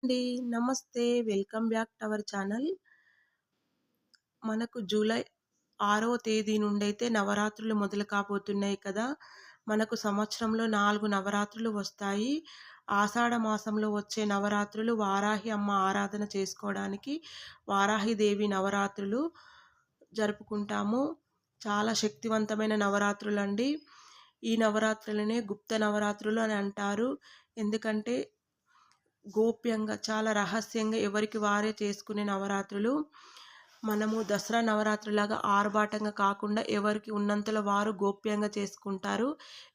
అండి. నమస్తే. Welcome back to our channel. మనకు జూలై 6వ తేదీ నుండైతే నవరాత్రులు మొదలు కాబోతున్నాయి కదా! మనకు సంవత్సరంలో 4 నవరాత్రులు వస్తాయి. ఆషాఢ మాసంలో వచ్చే నవరాత్రులు వారాహి అమ్మ ఆరాధన చేసుకోవడానికి వారాహిదేవి నవరాత్రులు జరుపుకుంటాము. చాలా శక్తివంతమైన నవరాత్రులండి. ఈ నవరాత్రులనే గుప్త నవరాత్రులు అని అంటారు. ఎందుకంటే గోప్యంగా చాలా రహస్యంగా ఎవరికి వారే చేసుకునే నవరాత్రులు. మనము దసరా నవరాత్రిలాగా ఆర్భాటంగా కాకుండా ఎవరికి ఉన్నంతలో వారు గోప్యంగా చేసుకుంటారు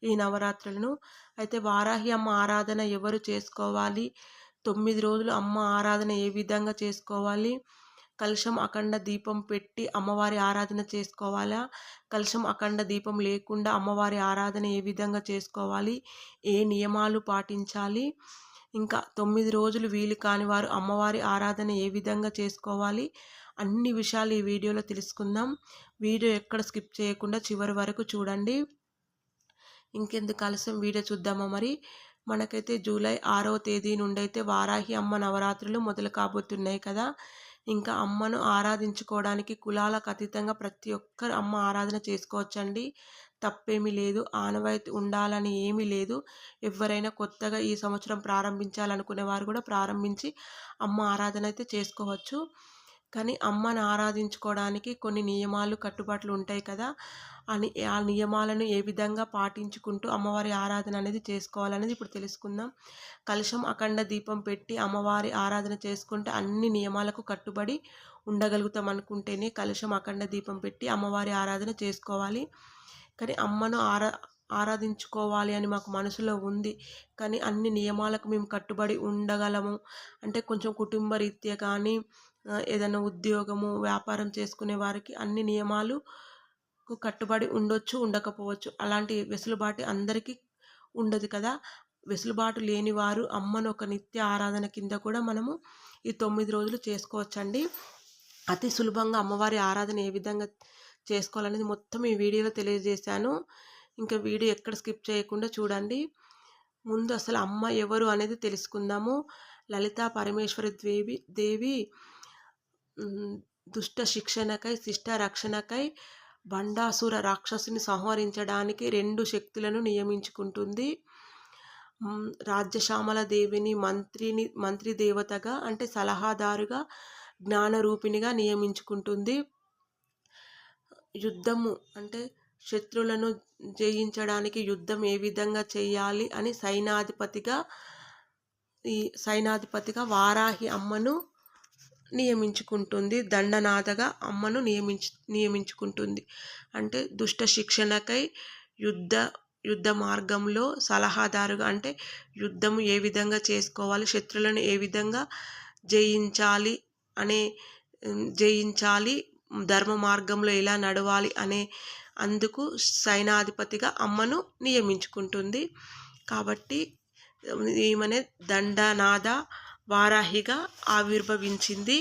ఈ నవరాత్రులను. అయితే వారాహి అమ్మ ఆరాధన ఎవరు చేసుకోవాలి? 9 రోజులు అమ్మ ఆరాధన ఏ విధంగా చేసుకోవాలి? కలశం అఖండ దీపం పెట్టి అమ్మవారి ఆరాధన చేసుకోవాలా? కలశం అఖండ దీపం లేకుండా అమ్మవారి ఆరాధన ఏ విధంగా చేసుకోవాలి? ఏ నియమాలు పాటించాలి? ఇంకా 9 రోజులు వీలు కాని వారు అమ్మవారి ఆరాధన ఏ విధంగా చేసుకోవాలి? అన్ని విషయాలు ఈ వీడియోలో తెలుసుకుందాం. వీడియో ఎక్కడ స్కిప్ చేయకుండా చివరి వరకు చూడండి. ఇంకెందుకు ఆలస్యం వీడియో చూద్దామా మరి? మనకైతే జూలై 6వ తేదీ నుండైతే వారాహి అమ్మ నవరాత్రులు మొదలు కాబోతున్నాయి కదా! ఇంకా అమ్మను ఆరాధించుకోవడానికి కులాలకు అతీతంగా ప్రతి ఒక్కరు అమ్మ ఆరాధన చేసుకోవచ్చండి. తప్పేమీ లేదు. ఆనవాయితీ ఉండాలని ఏమీ లేదు. ఎవరైనా కొత్తగా ఈ సంవత్సరం ప్రారంభించాలనుకునే వారు కూడా ప్రారంభించి అమ్మ ఆరాధన అయితే చేసుకోవచ్చు. కానీ అమ్మను ఆరాధించుకోవడానికి కొన్ని నియమాలు, కట్టుబాట్లు ఉంటాయి కదా! ఆ నియమాలను ఏ విధంగా పాటించుకుంటూ అమ్మవారి ఆరాధన అనేది చేసుకోవాలనేది ఇప్పుడు తెలుసుకుందాం. కలశం అఖండ దీపం పెట్టి అమ్మవారి ఆరాధన చేసుకుంటే అన్ని నియమాలకు కట్టుబడి ఉండగలుగుతాం అనుకుంటేనే కలశం అఖండ దీపం పెట్టి అమ్మవారి ఆరాధన చేసుకోవాలి. కానీ అమ్మను ఆరాధించుకోవాలి అని మాకు మనసులో ఉంది. కానీ అన్ని నియమాలకు మేము కట్టుబడి ఉండగలము అంటే కొంచెం కుటుంబ రీత్యా కానీ ఏదైనా ఉద్యోగము, వ్యాపారం చేసుకునే వారికి అన్ని నియమాలకు కట్టుబడి ఉండొచ్చు, ఉండకపోవచ్చు. అలాంటి వెసులుబాటు అందరికీ ఉండదు కదా! వెసులుబాటు లేని వారు అమ్మను ఒక నిత్య ఆరాధన కింద కూడా మనము ఈ 9 రోజులు చేసుకోవచ్చండి. అతి సులభంగా అమ్మవారి ఆరాధన ఏ విధంగా చేసుకోవాలనేది మొత్తం ఈ వీడియోలో తెలియజేశాను. ఇంకా వీడియో ఎక్కడ స్కిప్ చేయకుండా చూడండి. ముందు అసలు అమ్మ ఎవరు అనేది తెలుసుకుందాము. లలితా పరమేశ్వరి దేవి దుష్ట శిక్షణకై, శిష్ట రక్షణకై భండాసుర రాక్షసుని సంహరించడానికి 2 శక్తులను నియమించుకుంటుంది. రాజ్యశ్యామల దేవిని మంత్రి దేవతగా అంటే సలహాదారుగా, జ్ఞానరూపిణిగా నియమించుకుంటుంది. యుద్ధము అంటే శత్రువులను జయించడానికి యుద్ధం ఏ విధంగా చేయాలి అని సైనాధిపతిగా వారాహి అమ్మను నియమించుకుంటుంది. దండనాథగా అమ్మను నియమించుకుంటుంది. అంటే దుష్ట శిక్షణకై యుద్ధ మార్గంలో సలహాదారుగా అంటే యుద్ధం ఏ విధంగా చేసుకోవాలి, శత్రువులను ఏ విధంగా జయించాలి జయించాలి ధర్మ మార్గంలో ఎలా నడవాలి అనే అందుకు సైనాధిపతిగా అమ్మను నియమించుకుంటుంది. కాబట్టి ఈమెనే దండనాథ వారాహిగా ఆవిర్భవించింది.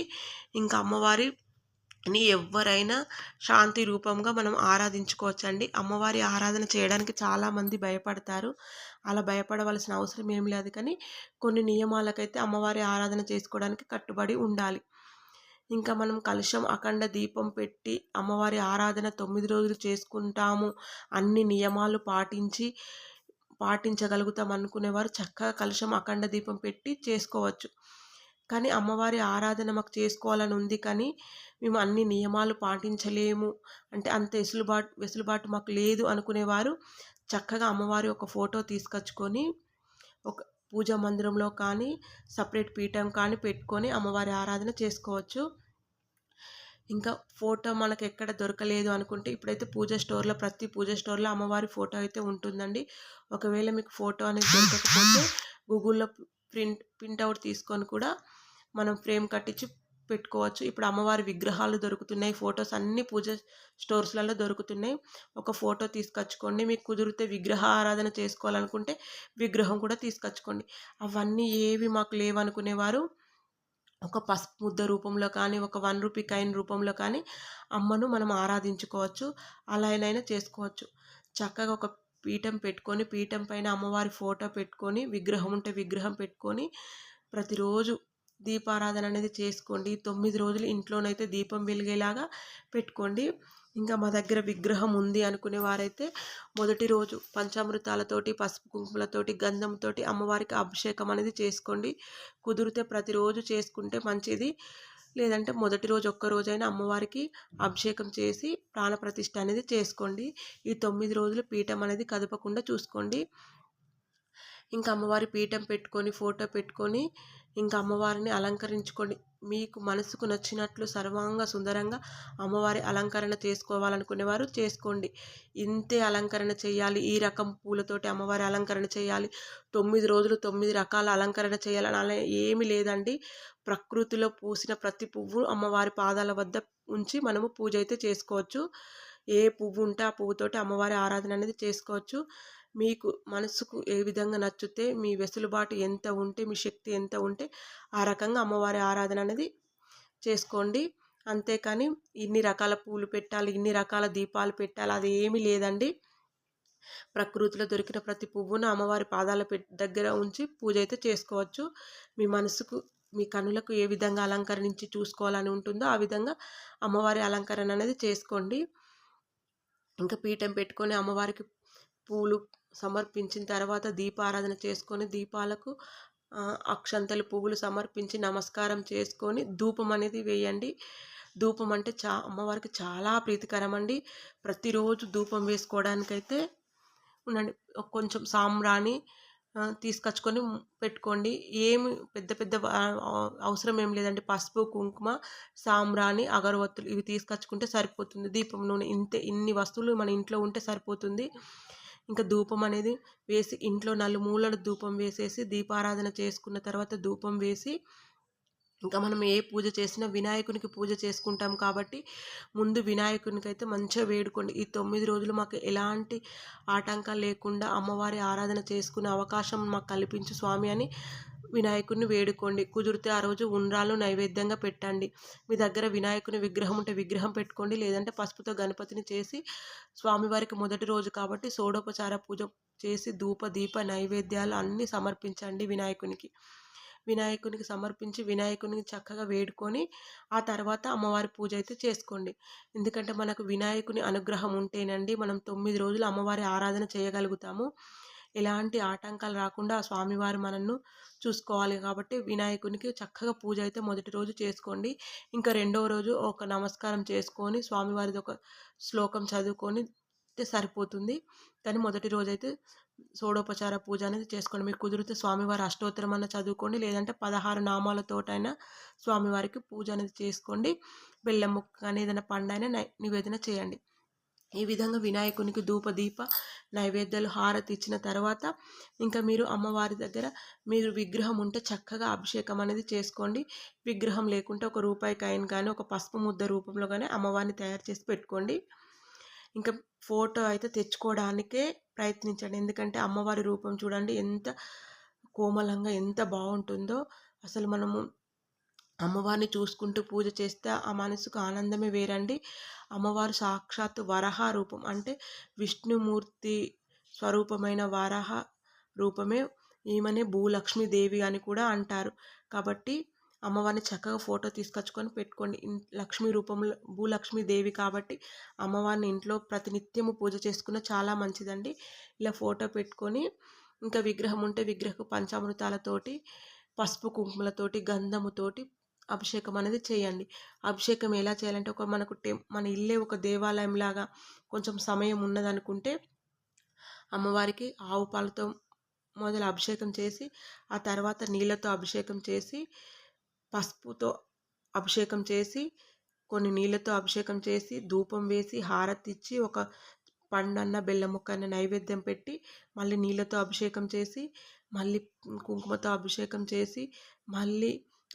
ఇంకా అమ్మవారిని ఎవరైనా శాంతి రూపంగా మనం ఆరాధించుకోవచ్చండి. అమ్మవారి ఆరాధన చేయడానికి చాలామంది భయపడతారు. అలా భయపడవలసిన అవసరం ఏం లేదు. కానీ కొన్ని నియమాలకైతే అమ్మవారి ఆరాధన చేసుకోవడానికి కట్టుబడి ఉండాలి. ఇంకా మనం కలశం అఖండ దీపం పెట్టి అమ్మవారి ఆరాధన 9 రోజులు చేసుకుంటాము, అన్ని నియమాలు పాటించగలుగుతాం అనుకునేవారు చక్కగా కలశం అఖండ దీపం పెట్టి చేసుకోవచ్చు. కానీ అమ్మవారి ఆరాధన మాకు చేసుకోవాలని ఉంది కానీ మేము అన్ని నియమాలు పాటించలేము అంటే అంత వెసులుబాటు మాకు లేదు అనుకునేవారు చక్కగా అమ్మవారి ఒక ఫోటో తీసుకొచ్చుకొని ఒక పూజా మందిరంలో కానీ సపరేట్ పీఠం కానీ పెట్టుకొని అమ్మవారి ఆరాధన చేసుకోవచ్చు. ఇంకా ఫోటో మనకు ఎక్కడ దొరకలేదు అనుకుంటే ఇప్పుడైతే ప్రతి పూజ స్టోర్లో అమ్మవారి ఫోటో అయితే ఉంటుందండి. ఒకవేళ మీకు ఫోటో అనేది దొరకకపోతే గూగుల్లో ప్రింట్అవుట్ తీసుకొని కూడా మనం ఫ్రేమ్ కట్టించి పెట్టుకోవచ్చు. ఇప్పుడు అమ్మవారి విగ్రహాలు దొరుకుతున్నాయి, ఫొటోస్ అన్ని పూజ స్టోర్స్లలో దొరుకుతున్నాయి. ఒక ఫోటో తీసుకొచ్చుకోండి. మీకు కుదిరితే విగ్రహ ఆరాధన చేసుకోవాలనుకుంటే విగ్రహం కూడా తీసుకొచ్చుకోండి. అవన్నీ ఏవి మాకు లేవనుకునేవారు ఒక పసుపు ముద్ద రూపంలో కానీ, ఒక 1 రూపీ కాయిన్ రూపంలో కానీ అమ్మను మనం ఆరాధించుకోవచ్చు. అలా అయినా చేసుకోవచ్చు. చక్కగా ఒక పీఠం పైన అమ్మవారి ఫోటో పెట్టుకొని, విగ్రహం ఉంటే విగ్రహం పెట్టుకొని ప్రతిరోజు దీపారాధన అనేది చేసుకోండి. 9 రోజులు ఇంట్లోనైతే దీపం వెలిగేలాగా పెట్టుకోండి. ఇంకా మా దగ్గర విగ్రహం ఉంది అనుకునే వారైతే మొదటి రోజు పంచామృతాలతోటి, పసుపు కుంకుమలతోటి, గంధంతోటి అమ్మవారికి అభిషేకం అనేది చేసుకోండి. కుదిరితే ప్రతిరోజు చేసుకుంటే మంచిది. లేదంటే మొదటి రోజు ఒక్కరోజైనా అమ్మవారికి అభిషేకం చేసి ప్రాణప్రతిష్ఠ అనేది చేసుకోండి. ఈ 9 రోజులు పీఠం అనేది కదపకుండా చూసుకోండి. ఇంకా అమ్మవారి పీఠం పెట్టుకొని, ఫోటో పెట్టుకొని, ఇంకా అమ్మవారిని అలంకరించుకోండి. మీకు మనసుకు నచ్చినట్లు సర్వాంగ సుందరంగా అమ్మవారి అలంకరణ చేసుకోవాలనుకునేవారు చేసుకోండి. ఇంతే అలంకరణ చేయాలి, ఈ రకం పూలతోటి అమ్మవారి అలంకరణ చేయాలి, 9 రోజులు 9 రకాల అలంకరణ చేయాలని అలా ఏమీ లేదండి. ప్రకృతిలో పూసిన ప్రతి పువ్వు అమ్మవారి పాదాల వద్ద ఉంచి మనము పూజ అయితే చేసుకోవచ్చు. ఏ పువ్వు ఉంటే ఆ పువ్వుతోటి అమ్మవారి ఆరాధన అనేది చేసుకోవచ్చు. మీకు మనసుకు ఏ విధంగా నచ్చితే, మీ వెసులుబాటు ఎంత ఉంటే, మీ శక్తి ఎంత ఉంటే ఆ రకంగా అమ్మవారి ఆరాధన అనేది చేసుకోండి. అంతేకాని ఇన్ని రకాల పూలు పెట్టాలి, ఇన్ని రకాల దీపాలు పెట్టాలి అది ఏమీ లేదండి. ప్రకృతిలో దొరికిన ప్రతి పువ్వును అమ్మవారి పాదాల దగ్గర ఉంచి పూజ అయితే చేసుకోవచ్చు. మీ మనసుకు, మీ కనులకు ఏ విధంగా అలంకరించి చూసుకోవాలని ఉంటుందో ఆ విధంగా అమ్మవారి అలంకరణ అనేది చేసుకోండి. ఇంకా పీఠం పెట్టుకొని అమ్మవారికి పూలు సమర్పించిన తర్వాత దీపారాధన చేసుకొని, దీపాలకు అక్షంతలు పువ్వులు సమర్పించి నమస్కారం చేసుకొని ధూపం అనేది వేయండి. ధూపం అంటే అమ్మవారికి చాలా ప్రీతికరం అండి. ప్రతిరోజు ధూపం వేసుకోవడానికైతే ఉండండి, కొంచెం సాంబ్రాణి తీసుకొచ్చుకొని పెట్టుకోండి. ఏమి పెద్ద పెద్ద అవసరం ఏం లేదండి. పసుపు, కుంకుమ, సాంబ్రాణి, అగరవత్తులు ఇవి తీసుకొచ్చుకుంటే సరిపోతుంది. దీపం నూనె ఇన్ని వస్తువులు మన ఇంట్లో ఉంటే సరిపోతుంది. ఇంకా ధూపం అనేది వేసి ఇంట్లో నలుమూలలు ధూపం వేసేసి దీపారాధన చేసుకున్న తర్వాత ధూపం వేసి, ఇంకా మనం ఏ పూజ చేసినా వినాయకునికి పూజ చేసుకుంటాం కాబట్టి ముందు వినాయకునికి అయితే మంచిగా వేడుకోండి. ఈ 9 రోజులు మాకు ఎలాంటి ఆటంకాలు లేకుండా అమ్మవారి ఆరాధన చేసుకునే అవకాశం మాకు కల్పించు స్వామి అని వినాయకుడిని వేడుకోండి. కుదిరితే ఆ రోజు ఉండ్రాలు నైవేద్యంగా పెట్టండి. మీ దగ్గర వినాయకుని విగ్రహం ఉంటే విగ్రహం పెట్టుకోండి. లేదంటే పసుపుతో గణపతిని చేసి స్వామివారికి మొదటి రోజు కాబట్టి షోడోపచార పూజ చేసి ధూప దీప నైవేద్యాలు అన్నీ సమర్పించండి వినాయకునికి. వినాయకునికి సమర్పించి వినాయకునికి చక్కగా వేడుకొని ఆ తర్వాత అమ్మవారి పూజ అయితే చేసుకోండి. ఎందుకంటే మనకు వినాయకుని అనుగ్రహం ఉంటేనండి మనం 9 రోజులు అమ్మవారి ఆరాధన చేయగలుగుతాము. ఎలాంటి ఆటంకాలు రాకుండా ఆ స్వామివారు మనల్ని చూసుకోవాలి కాబట్టి వినాయకునికి చక్కగా పూజ అయితే మొదటి రోజు చేసుకోండి. ఇంకా రెండవ రోజు ఒక నమస్కారం చేసుకొని స్వామివారిది ఒక శ్లోకం చదువుకొని సరిపోతుంది. కానీ మొదటి రోజైతే షోడోపచార పూజ అనేది చేసుకోండి. మీకు కుదిరితే స్వామివారి అష్టోత్తరం అన్న చదువుకోండి. లేదంటే 16 నామాలతోటైనా స్వామివారికి పూజ అనేది చేసుకోండి. బెల్లం ముక్క కానీ ఏదైనా పండైనా నివేదన చేయండి. ఈ విధంగా వినాయకునికి ధూప దీప నైవేద్యాలు హారతి ఇచ్చిన తర్వాత ఇంకా మీరు అమ్మవారి దగ్గర మీరు విగ్రహం ఉంటే చక్కగా అభిషేకం అనేది చేసుకోండి. విగ్రహం లేకుంటే ఒక రూపాయి కాయిన్ కానీ ఒక పసుపు ముద్ద రూపంలో కానీ అమ్మవారిని తయారు చేసి పెట్టుకోండి. ఇంకా ఫోటో అయితే తెచ్చుకోవడానికే ప్రయత్నించండి. ఎందుకంటే అమ్మవారి రూపం చూడండి ఎంత కోమలంగా ఎంత బాగుంటుందో. అసలు మనము అమ్మవారిని చూసుకుంటూ పూజ చేస్తే ఆ మనసుకు ఆనందమే వేరండి. అమ్మవారు సాక్షాత్తు వరాహ రూపం అంటే విష్ణుమూర్తి స్వరూపమైన వరాహ రూపమే. ఈమెనే భూలక్ష్మీదేవి అని కూడా అంటారు. కాబట్టి అమ్మవారిని చక్కగా ఫోటో తీసుకొచ్చుకొని పెట్టుకోండి. లక్ష్మీ రూపంలో భూలక్ష్మీదేవి కాబట్టి అమ్మవారిని ఇంట్లో ప్రతినిత్యము పూజ చేసుకున్న చాలా మంచిదండి. ఇలా ఫోటో పెట్టుకొని ఇంకా విగ్రహం ఉంటే విగ్రహకు పంచామృతాలతోటి, పసుపు కుంకుమలతోటి, గంధముతోటి అభిషేకం అనేది చేయండి. అభిషేకం ఎలా చేయాలంటే మనకు మన ఇల్లే ఒక దేవాలయం లాగా కొంచెం సమయం ఉన్నదనుకుంటే అమ్మవారికి ఆవు పాలతో మొదలు అభిషేకం చేసి ఆ తర్వాత నీళ్ళతో అభిషేకం చేసి, పసుపుతో అభిషేకం చేసి, కొన్ని నీళ్ళతో అభిషేకం చేసి, ధూపం వేసి, హారతి ఇచ్చి, ఒక పండన్న బెల్లం ముక్కన్న నైవేద్యం పెట్టి మళ్ళీ నీళ్ళతో అభిషేకం చేసి, మళ్ళీ కుంకుమతో అభిషేకం చేసి, మళ్ళీ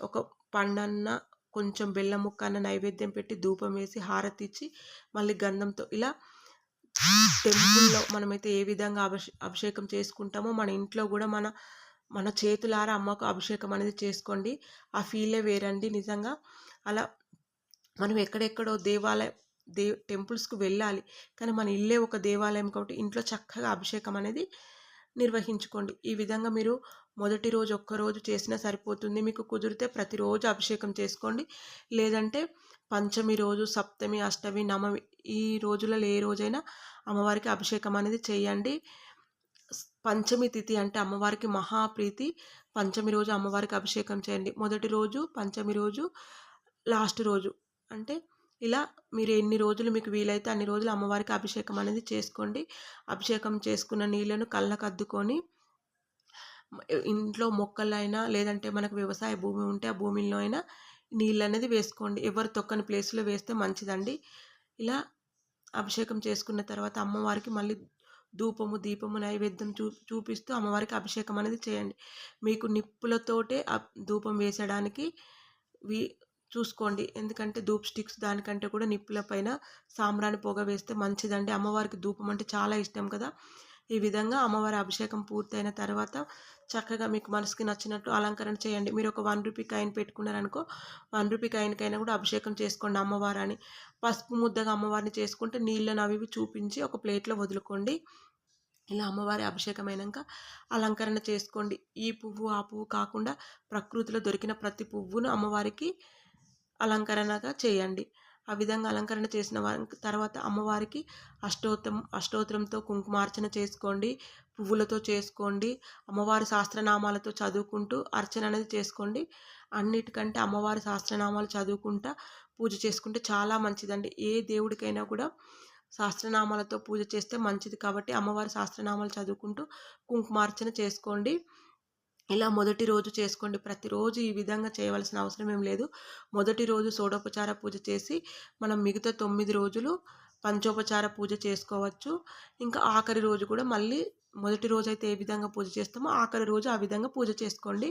ఒక పండన్న కొంచెం బెల్లం ముక్క అన్న నైవేద్యం పెట్టి ధూపం వేసి హారతి ఇచ్చి మళ్ళీ గంధంతో ఇలా టెంపుల్లో మనమైతే ఏ విధంగా అభిషేకం చేసుకుంటామో మన ఇంట్లో కూడా మన చేతులారా అమ్మకు అభిషేకం అనేది చేసుకోండి. ఆ ఫీలే వేరండి నిజంగా. అలా మనం ఎక్కడెక్కడో టెంపుల్స్కి వెళ్ళాలి, కానీ మన ఇల్లే ఒక దేవాలయం కాబట్టి ఇంట్లో చక్కగా అభిషేకం అనేది నిర్వహించుకోండి. ఈ విధంగా మీరు మొదటి రోజు ఒక్కరోజు చేసినా సరిపోతుంది. మీకు కుదిరితే ప్రతిరోజు అభిషేకం చేసుకోండి. లేదంటే పంచమి రోజు, సప్తమి, అష్టమి, నవమి ఈ రోజులలో ఏ రోజైనా అమ్మవారికి అభిషేకం అనేది చేయండి. పంచమి తిథి అంటే అమ్మవారికి మహాప్రీతి. పంచమి రోజు అమ్మవారికి అభిషేకం చేయండి. మొదటి రోజు, పంచమి రోజు, లాస్ట్ రోజు అంటే ఇలా మీరు ఎన్ని రోజులు మీకు వీలైతే అన్ని రోజులు అమ్మవారికి అభిషేకం అనేది చేసుకోండి. అభిషేకం చేసుకున్న నీళ్ళను కళ్ళకద్దుకొని ఇంట్లో మొక్కలైనా లేదంటే మనకు వ్యవసాయ భూమి ఉంటే ఆ భూమిలో అయినా నీళ్ళనేది వేసుకోండి. ఎవరు తొక్కని ప్లేస్‌లో వేస్తే మంచిదండి. ఇలా అభిషేకం చేసుకున్న తర్వాత అమ్మవారికి మళ్ళీ ధూపము, దీపము, నైవేద్యం చూపిస్తూ అమ్మవారికి అభిషేకం అనేది చేయండి. మీకు నిప్పులతోటే ధూపం వేసడానికి వి చూసుకోండి. ఎందుకంటే ధూప్ స్టిక్స్ దానికంటే కూడా నిప్పుల పైన సాంబ్రాణి పొగ వేస్తే మంచిదండి. అమ్మవారికి ధూపం అంటే చాలా ఇష్టం కదా! ఈ విధంగా అమ్మవారి అభిషేకం పూర్తయిన తర్వాత చక్కగా మీకు మనసుకి నచ్చినట్టు అలంకరణ చేయండి. మీరు ఒక ₹1 కాయిన్ పెట్టుకున్నారనుకో, ₹1 కాయిన్‌కైనా కూడా అభిషేకం చేసుకోండి అమ్మవారని. పసుపు ముద్దగా అమ్మవారిని చేసుకుంటే నీళ్ళను అవి ఇవి చూపించి ఒక ప్లేట్‌లో వదులుకోండి. ఇలా అమ్మవారి అభిషేకం అయినంక అలంకరణ చేసుకోండి. ఈ పువ్వు, ఆ పువ్వు కాకుండా ప్రకృతిలో దొరికిన ప్రతి పువ్వును అమ్మవారికి అలంకరణగా చేయండి. ఆ విధంగా అలంకరణ చేసిన తర్వాత అమ్మవారికి అష్టోత్తరంతో కుంకుమార్చన చేసుకోండి. పువ్వులతో చేసుకోండి. అమ్మవారి సహస్రనామాలతో చదువుకుంటూ అర్చన అనేది చేసుకోండి. అన్నిటికంటే అమ్మవారి సహస్రనామాలు చదువుకుంటా పూజ చేసుకుంటే చాలా మంచిదండి. ఏ దేవుడికైనా కూడా సహస్రనామాలతో పూజ చేస్తే మంచిది కాబట్టి అమ్మవారి సహస్రనామాలు చదువుకుంటూ కుంకుమార్చన చేసుకోండి. ఇలా మొదటి రోజు చేసుకోండి. ప్రతిరోజు ఈ విధంగా చేయవలసిన అవసరం ఏం లేదు. మొదటి రోజు షోడోపచార పూజ చేసి మనం మిగతా 9 రోజులు పంచోపచార పూజ చేసుకోవచ్చు. ఇంకా ఆఖరి రోజు కూడా మళ్ళీ మొదటి రోజైతే ఏ విధంగా పూజ చేస్తామో ఆఖరి రోజు ఆ విధంగా పూజ చేసుకోండి.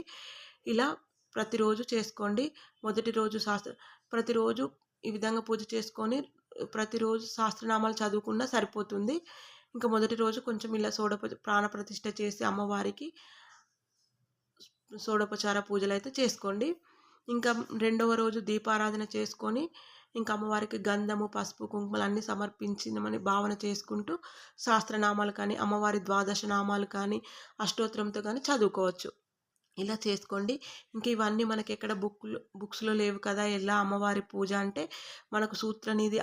ఇలా ప్రతిరోజు చేసుకోండి. మొదటి రోజు ప్రతిరోజు ఈ విధంగా పూజ చేసుకొని ప్రతిరోజు సహస్రనామాలు చదువుకున్నా సరిపోతుంది. ఇంకా మొదటి రోజు కొంచెం ఇలా ప్రాణప్రతిష్ఠ చేసి అమ్మవారికి షోడోపచార పూజలైతే చేసుకోండి. ఇంకా రెండవ రోజు దీపారాధన చేసుకొని ఇంకా అమ్మవారికి గంధము, పసుపు, కుంకుమలు అన్నీ సమర్పించినమని భావన చేసుకుంటూ సహస్రనామాలు కానీ, అమ్మవారి ద్వాదశ నామాలు కానీ, అష్టోత్తరంతో కానీ చదువుకోవచ్చు. ఇలా చేసుకోండి. ఇంక ఇవన్నీ మనకెక్కడ బుక్స్‌లో లేవు కదా! ఎలా అమ్మవారి పూజ అంటే మనకు సూత్రనిధి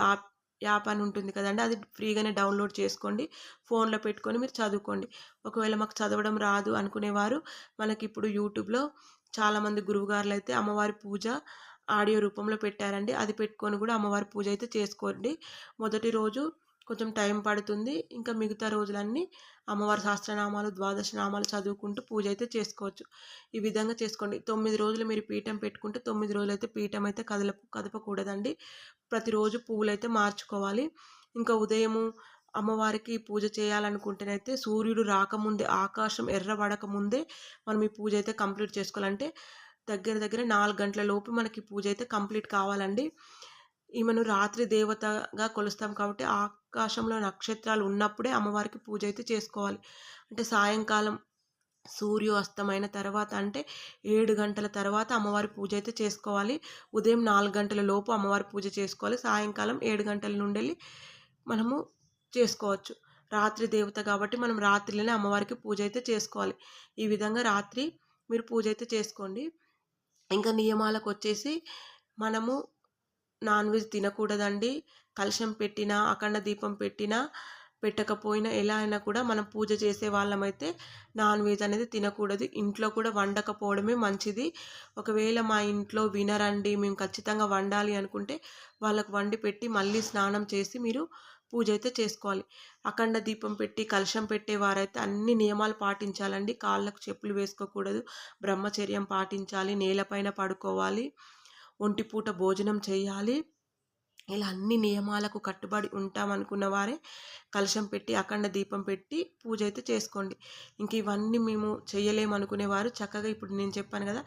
యాప్ అని ఉంటుంది కదండీ! అది ఫ్రీగానే డౌన్‌లోడ్ చేసుకోండి. ఫోన్‌లో పెట్టుకొని మీరు చదువుకోండి. ఒకవేళ మాకు చదవడం రాదు అనుకునేవారు మనకిప్పుడు యూట్యూబ్‌లో చాలామంది గురువుగారులైతే అమ్మవారి పూజ ఆడియో రూపంలో పెట్టారండి. అది పెట్టుకొని కూడా అమ్మవారి పూజ అయితే చేసుకోండి. మొదటి రోజు కొంచెం టైం పడుతుంది. ఇంకా మిగతా రోజులన్నీ అమ్మవారి సహస్రనామాలు, ద్వాదశ నామాలు చదువుకుంటూ పూజ అయితే చేసుకోవచ్చు. ఈ విధంగా చేసుకోండి. 9 రోజులు మీరు పీఠం పెట్టుకుంటే 9 రోజులైతే పీఠం అయితే కదపకూడదండి. ప్రతిరోజు పువ్వులైతే మార్చుకోవాలి. ఇంకా ఉదయము అమ్మవారికి పూజ చేయాలనుకుంటేనైతే సూర్యుడు రాకముందే, ఆకాశం ఎర్రబడక ముందే మనం ఈ పూజ అయితే కంప్లీట్ చేసుకోవాలంటే దగ్గర దగ్గర 4 గంటల లోపు మనకి పూజ అయితే కంప్లీట్ కావాలండి. ఈమెను రాత్రి దేవతగా కొలుస్తాం కాబట్టి ఆకాశంలో నక్షత్రాలు ఉన్నప్పుడే అమ్మవారికి పూజ అయితే చేసుకోవాలి. అంటే సాయంకాలం సూర్యాస్తమైన తర్వాత అంటే 7 గంటల తర్వాత అమ్మవారి పూజ అయితే చేసుకోవాలి. ఉదయం 4 గంటల లోపు అమ్మవారి పూజ చేసుకోవాలి. సాయంకాలం 7 గంటల నుండెళ్ళి మనము చేసుకోవచ్చు. రాత్రి దేవత కాబట్టి మనం రాత్రిలోనే అమ్మవారికి పూజ అయితే చేసుకోవాలి. ఈ విధంగా రాత్రి మీరు పూజ అయితే చేసుకోండి. ఇంకా నియమాలకొచ్చేసి మనము నాన్ వెజ్ తినకూడదండి. కలశం పెట్టినా, అఖండ దీపం పెట్టినా, పెట్టకపోయినా ఎలా అయినా కూడా మనం పూజ చేసే వాళ్ళమైతే నాన్ వెజ్ అనేది తినకూడదు. ఇంట్లో కూడా వండకపోవడమే మంచిది. ఒకవేళ మా ఇంట్లో వినరండి, మేము ఖచ్చితంగా వండాలి అనుకుంటే వాళ్ళకు వండి పెట్టి మళ్ళీ స్నానం చేసి మీరు పూజ అయితే చేసుకోవాలి. అఖండ దీపం పెట్టి కలశం పెట్టేవారైతే అన్ని నియమాలు పాటించాలండి. కాళ్ళకు చెప్పులు వేసుకోకూడదు. బ్రహ్మచర్యం పాటించాలి. నేలపైన పడుకోవాలి. ఒంటిపూట భోజనం చేయాలి. ఇలా అన్ని నియమాలకు కట్టుబడి ఉంటామనుకున్న వారే కలశం పెట్టి అఖండ దీపం పెట్టి పూజ అయితే చేసుకోండి. ఇంక ఇవన్నీ మేము చేయలేమనుకునేవారు చక్కగా ఇప్పుడు నేను చెప్పాను కదా!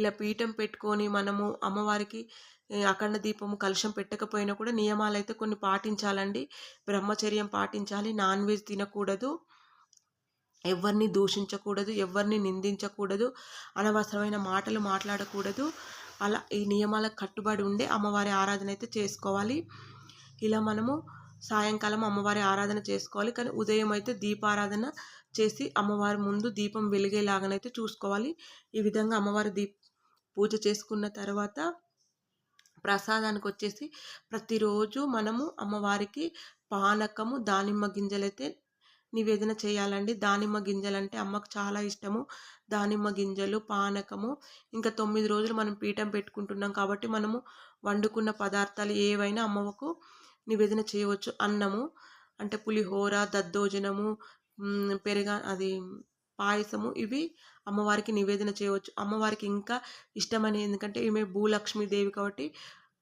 ఇలా పీఠం పెట్టుకొని మనము అమ్మవారికి అఖండ దీపము కలశం పెట్టకపోయినా కూడా నియమాలైతే కొన్ని పాటించాలండి. బ్రహ్మచర్యం పాటించాలి. నాన్ వెజ్ తినకూడదు. ఎవరిని దూషించకూడదు. ఎవరిని నిందించకూడదు. అనవసరమైన మాటలు మాట్లాడకూడదు. అలా ఈ నియమాలకు కట్టుబడి ఉండే అమ్మవారి ఆరాధన అయితే చేసుకోవాలి. ఇలా మనము సాయంకాలం అమ్మవారి ఆరాధన చేసుకోవాలి. కానీ ఉదయం అయితే దీపారాధన చేసి అమ్మవారి ముందు దీపం వెలిగేలాగానైతే చూసుకోవాలి. ఈ విధంగా అమ్మవారి పూజ చేసుకున్న తర్వాత ప్రసాదానికొచ్చేసి ప్రతిరోజు మనము అమ్మవారికి పానకము, దానిమ్మ గింజలైతే నివేదన చేయాలండి. దానిమ్మ గింజలంటే అమ్మకు చాలా ఇష్టము. దానిమ్మ గింజలు, పానకము, ఇంకా 9 రోజులు మనం పీఠం పెట్టుకుంటున్నాం కాబట్టి మనము వండుకున్న పదార్థాలు ఏవైనా అమ్మకు నివేదన చేయవచ్చు. అన్నము అంటే పులిహోర, దద్దోజనము, అది పాయసము, ఇవి అమ్మవారికి నివేదన చేయవచ్చు. అమ్మవారికి ఇంకా ఇష్టమని ఎందుకంటే ఈమె భూలక్ష్మీదేవి కాబట్టి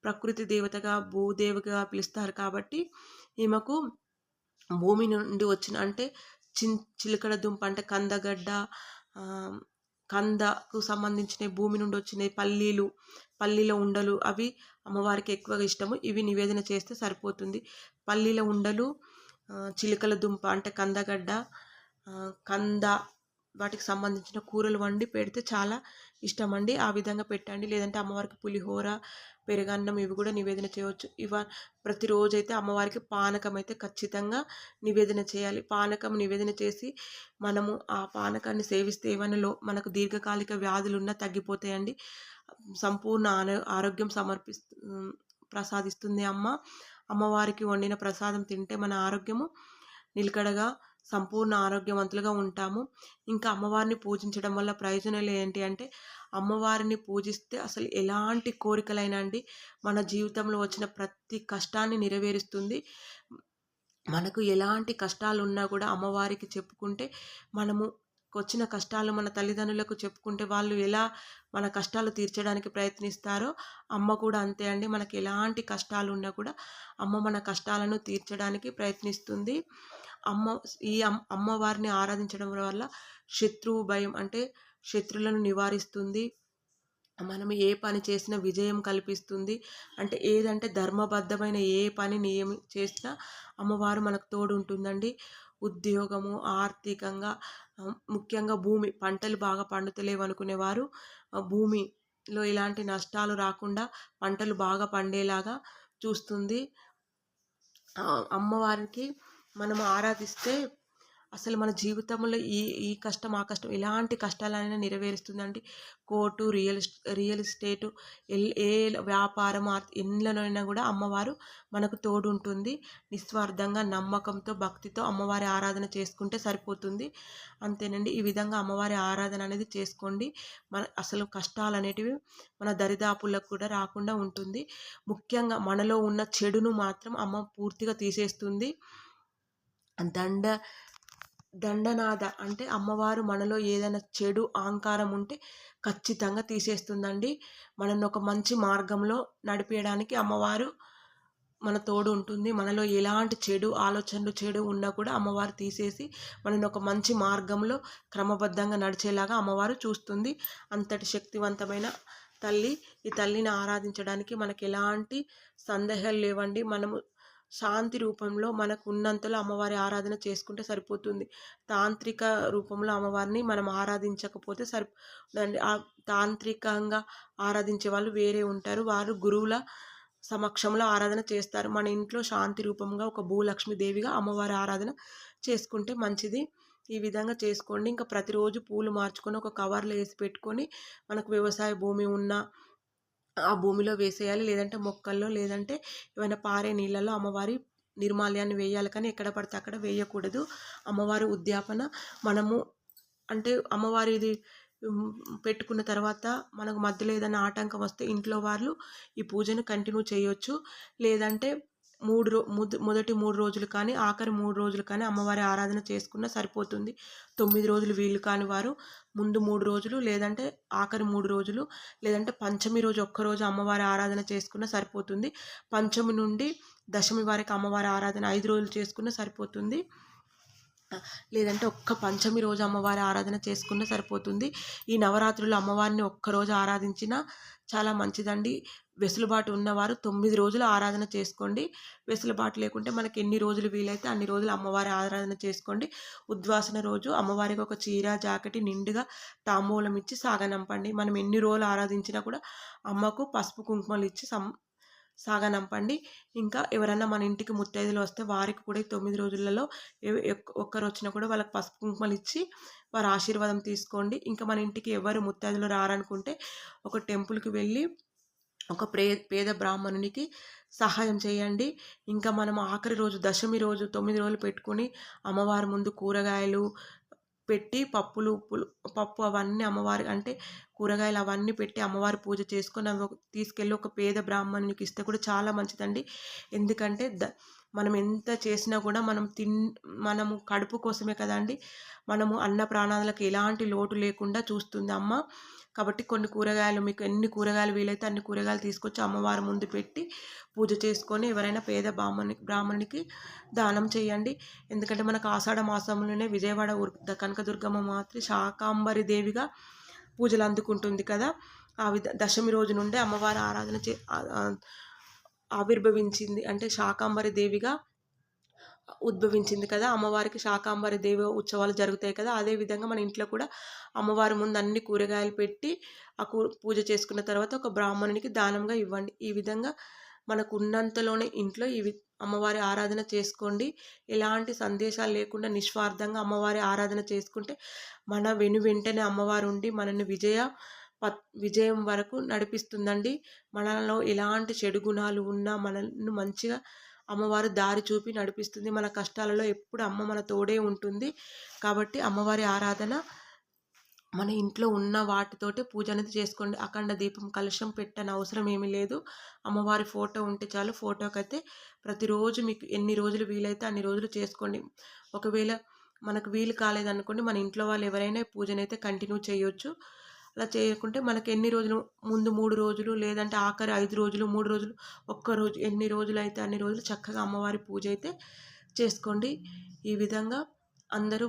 ప్రకృతి దేవతగా, భూదేవిగా పిలుస్తారు కాబట్టి ఈమెకు భూమి నుండి వచ్చిన అంటే చిలకడ దుంప అంటే కందగడ్డ, కందకు సంబంధించిన భూమి నుండి వచ్చినాయి, పల్లీల ఉండలు, అవి అమ్మవారికి ఎక్కువగా ఇష్టము. ఇవి నివేదన చేస్తే సరిపోతుంది. పల్లీల ఉండలు, చిలకల దుంప అంటే కందగడ్డ, కంద, వాటికి సంబంధించిన కూరలు వండి పెడితే చాలా ఇష్టమండి. ఆ విధంగా పెట్టండి. లేదంటే అమ్మవారికి పులిహోర, పెరుగన్నం, ఇవి కూడా నివేదన చేయవచ్చు. ప్రతిరోజు అయితే అమ్మవారికి పానకం అయితే ఖచ్చితంగా నివేదన చేయాలి. పానకం నివేదన చేసి మనము ఆ పానకాన్ని సేవిస్తే ఏమైనా మనకు దీర్ఘకాలిక వ్యాధులున్నా తగ్గిపోతాయండి. సంపూర్ణ ఆరోగ్యం ప్రసాదిస్తుంది అమ్మవారికి వండిన ప్రసాదం తింటే మన ఆరోగ్యము నిలకడగా సంపూర్ణ ఆరోగ్యవంతులుగా ఉంటాము. ఇంకా అమ్మవారిని పూజించడం వల్ల ప్రయోజనాలు ఏంటి అంటే అమ్మవారిని పూజిస్తే అసలు ఎలాంటి కోరికలైనా అండి మన జీవితంలో వచ్చిన ప్రతి కష్టాన్ని నెరవేరుస్తుంది. మనకు ఎలాంటి కష్టాలు ఉన్నా కూడా అమ్మవారికి చెప్పుకుంటే మనము వచ్చిన కష్టాలు మన తల్లిదండ్రులకు చెప్పుకుంటే వాళ్ళు ఎలా మన కష్టాలు తీర్చడానికి ప్రయత్నిస్తారో అమ్మ కూడా అంతే అండి. మనకి ఎలాంటి కష్టాలు ఉన్నా కూడా అమ్మ మన కష్టాలను తీర్చడానికి ప్రయత్నిస్తుంది. అమ్మవారిని ఆరాధించడం వల్ల శత్రువు భయం అంటే శత్రువులను నివారిస్తుంది. మనం ఏ పని చేసినా విజయం కల్పిస్తుంది. అంటే ఏదంటే ధర్మబద్ధమైన ఏ పని చేసినా అమ్మవారు మనకు తోడు ఉంటుందండి. ఉద్యోగము, ఆర్థికంగా, ముఖ్యంగా పంటలు బాగా పండుతలేవు అనుకునేవారు భూమిలో ఎలాంటి నష్టాలు రాకుండా పంటలు బాగా పండేలాగా చూస్తుంది. అమ్మవారికి మనం ఆరాధిస్తే అసలు మన జీవితంలో ఈ కష్టం, ఆ కష్టం, ఎలాంటి కష్టాలైనా నెరవేరుస్తుందండి. కోర్టు, రియల్ ఎస్టేటు, ఏ వ్యాపారం, ఎందులోనైనా కూడా అమ్మవారు మనకు తోడు ఉంటుంది. నిస్వార్థంగా, నమ్మకంతో, భక్తితో అమ్మవారి ఆరాధన చేసుకుంటే సరిపోతుంది. అంతేనండి. ఈ విధంగా అమ్మవారి ఆరాధన అనేది చేసుకోండి. అసలు కష్టాలు అనేటివి మన దరిదాపులకు కూడా రాకుండా ఉంటుంది. ముఖ్యంగా మనలో ఉన్న చెడును మాత్రం అమ్మ పూర్తిగా తీసేస్తుంది. దండనాథ అంటే అమ్మవారు మనలో ఏదైనా చెడు అహంకారం ఉంటే ఖచ్చితంగా తీసేస్తుందండి. మనల్ని ఒక మంచి మార్గంలో నడిపేయడానికి అమ్మవారు మన తోడు ఉంటుంది. మనలో ఎలాంటి చెడు ఆలోచనలు, చెడు ఉన్నా కూడా అమ్మవారు తీసేసి మనల్ని ఒక మంచి మార్గంలో క్రమబద్ధంగా నడిచేలాగా అమ్మవారు చూస్తుంది. అంతటి శక్తివంతమైన తల్లి. ఈ తల్లిని ఆరాధించడానికి మనకి ఎలాంటి సందేహాలు లేవండి. మనము శాంతి రూపంలో మనకు ఉన్నంతలో అమ్మవారి ఆరాధన చేసుకుంటే సరిపోతుంది. తాంత్రిక రూపంలో అమ్మవారిని మనం ఆరాధించకపోతే సరిపోదండి. తాంత్రికంగా ఆరాధించే వాళ్ళు వేరే ఉంటారు. వారు గురువుల సమక్షంలో ఆరాధన చేస్తారు. మన ఇంట్లో శాంతి రూపంగా ఒక భూలక్ష్మీదేవిగా అమ్మవారి ఆరాధన చేసుకుంటే మంచిది. ఈ విధంగా చేసుకోండి. ఇంకా ప్రతిరోజు పూలు మార్చుకొని ఒక కవర్లో వేసి పెట్టుకొని మనకు వ్యవసాయ భూమి ఉన్న ఆ భూమిలో వేసేయాలి. లేదంటే మొక్కల్లో, లేదంటే ఏమైనా పారే నీళ్ళల్లో అమ్మవారి నిర్మాల్యాన్ని వేయాలి. కానీ ఎక్కడ పడితే అక్కడ వేయకూడదు. అమ్మవారి ఉద్యాపన మనము అంటే అమ్మవారిది పెట్టుకున్న తర్వాత మనకు మధ్యలో ఏదైనా ఆటంకం వస్తే ఇంట్లో వాళ్ళు ఈ పూజను కంటిన్యూ చేయొచ్చు. లేదంటే మొదటి 3 రోజులు కానీ ఆఖరి 3 రోజులు కానీ అమ్మవారి ఆరాధన చేసుకున్న సరిపోతుంది. 9 రోజులు వీలు కాని వారు ముందు 3 రోజులు, లేదంటే ఆఖరి 3 రోజులు, లేదంటే పంచమి రోజు ఒక్కరోజు అమ్మవారి ఆరాధన చేసుకున్న సరిపోతుంది. పంచమి నుండి దశమి వరకు అమ్మవారి ఆరాధన 5 రోజులు చేసుకున్న సరిపోతుంది. లేదంటే ఒక్క పంచమి రోజు అమ్మవారి ఆరాధన చేసుకున్న సరిపోతుంది. ఈ నవరాత్రులు అమ్మవారిని ఒక్కరోజు ఆరాధించినా చాలా మంచిదండి. వెసులుబాటు ఉన్నవారు 9 రోజులు ఆరాధన చేసుకోండి. వెసులుబాటు లేకుంటే మనకి ఎన్ని రోజులు వీలైతే అన్ని రోజులు అమ్మవారి ఆరాధన చేసుకోండి. ఉద్వాసన రోజు అమ్మవారికి ఒక చీర, జాకెట్ నిండుగా తాంబూలం ఇచ్చి సాగనంపండి. మనం ఎన్ని రోజులు ఆరాధించినా కూడా అమ్మకు పసుపు కుంకుమలు ఇచ్చి సాగనంపండి. ఇంకా ఎవరన్నా మన ఇంటికి ముత్తైదులు వస్తే వారికి కూడా ఈ 9 రోజులలో ఒక్కరొచ్చినా కూడా వాళ్ళకి పసుపు కుంకుమలిచ్చి వారి ఆశీర్వాదం తీసుకోండి. ఇంకా మన ఇంటికి ఎవరు ముత్తైదులు రారనుకుంటే ఒక టెంపుల్‌కి వెళ్ళి ఒక పేద బ్రాహ్మణునికి సహాయం చేయండి. ఇంకా మనం ఆఖరి రోజు దశమి రోజు 9 రోజులు పెట్టుకొని అమ్మవారి ముందు కూరగాయలు పెట్టి పప్పులు, ఉప్పులు పప్పు అవన్నీ అమ్మవారి అంటే కూరగాయలు అవన్నీ పెట్టి అమ్మవారి పూజ చేసుకొని అవి తీసుకెళ్ళి ఒక పేద బ్రాహ్మణునికి ఇస్తే కూడా చాలా మంచిదండి. ఎందుకంటే మనం ఎంత చేసినా కూడా మనము కడుపు కోసమే కదండీ! మనము అన్న ప్రాణాలకు ఎలాంటి లోటు లేకుండా చూస్తుంది అమ్మ. కాబట్టి కొన్ని కూరగాయలు మీకు ఎన్ని కూరగాయలు వీలైతే అన్ని కూరగాయలు తీసుకొచ్చి అమ్మవారి ముందు పెట్టి పూజ చేసుకొని ఎవరైనా పేద బ్రాహ్మణునికి దానం చేయండి. ఎందుకంటే మనకు ఆషాఢ మాసంలోనే విజయవాడ కనకదుర్గమ్మ మాత్రి శాకాంబరి దేవిగా పూజలు అందుకుంటుంది కదా! దశమి రోజు నుండే అమ్మవారి ఆరాధన ఆవిర్భవించింది. అంటే శాకాంబరి దేవిగా ఉద్భవించింది కదా! అమ్మవారికి శాకాంబరి దేవి ఉత్సవాలు జరుగుతాయి కదా! అదేవిధంగా మన ఇంట్లో కూడా అమ్మవారి ముందు అన్ని కూరగాయలు పెట్టి పూజ చేసుకున్న తర్వాత ఒక బ్రాహ్మణునికి దానంగా ఇవ్వండి. ఈ విధంగా మనకు ఉన్నంతలోనే ఇంట్లో అమ్మవారి ఆరాధన చేసుకోండి. ఎలాంటి సందేశాలు లేకుండా నిస్వార్థంగా అమ్మవారి ఆరాధన చేసుకుంటే మన వెంటనే అమ్మవారు ఉండి మనల్ని విజయం వరకు నడిపిస్తుందండి. మనలో ఎలాంటి చెడు గుణాలు ఉన్నా మనల్ని మంచిగా అమ్మవారు దారి చూపి నడిపిస్తుంది. మన కష్టాలలో ఎప్పుడు అమ్మ మన తోడే ఉంటుంది. కాబట్టి అమ్మవారి ఆరాధన మన ఇంట్లో ఉన్న వాటితోటి పూజ అనేది చేసుకోండి. అఖండ దీపం కలశం పెట్టని అవసరం ఏమీ లేదు. అమ్మవారి ఫోటో ఉంటే చాలు. ఫోటోకైతే ప్రతిరోజు మీకు ఎన్ని రోజులు వీలైతే అన్ని రోజులు చేసుకోండి. ఒకవేళ మనకు వీలు కాలేదనుకోండి మన ఇంట్లో వాళ్ళు ఎవరైనా పూజనైతే కంటిన్యూ చేయొచ్చు. అలా చేయకుంటే మనకి ఎన్ని రోజులు ముందు 3 రోజులు లేదంటే ఆఖరి 5 రోజులు 3 రోజులు ఒక్కరోజు ఎన్ని రోజులైతే అన్ని రోజులు చక్కగా అమ్మవారి పూజ అయితే చేసుకోండి. ఈ విధంగా అందరూ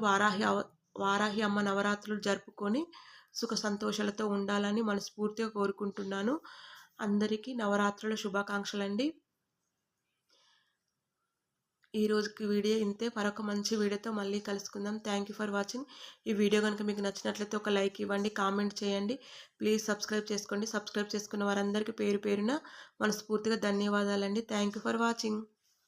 వారాహి అమ్మ నవరాత్రులు జరుపుకొని సుఖ సంతోషాలతో ఉండాలని మనస్ఫూర్తిగా కోరుకుంటున్నాను. అందరికీ నవరాత్రుల శుభాకాంక్షలండి. ఈ రోజుకి వీడియో ఇంతే. మరొక మంచి వీడియోతో మళ్ళీ కలుసుకుందాం. Thank you for watching. ఈ వీడియో కనుక మీకు నచ్చినట్లయితే ఒక లైక్ ఇవ్వండి, కామెంట్ చేయండి. ప్లీజ్ సబ్స్క్రైబ్ చేసుకోండి. సబ్స్క్రైబ్ చేసుకున్న వారందరికీ పేరు పేరున మనస్ఫూర్తిగా ధన్యవాదాలండి. Thank you for watching.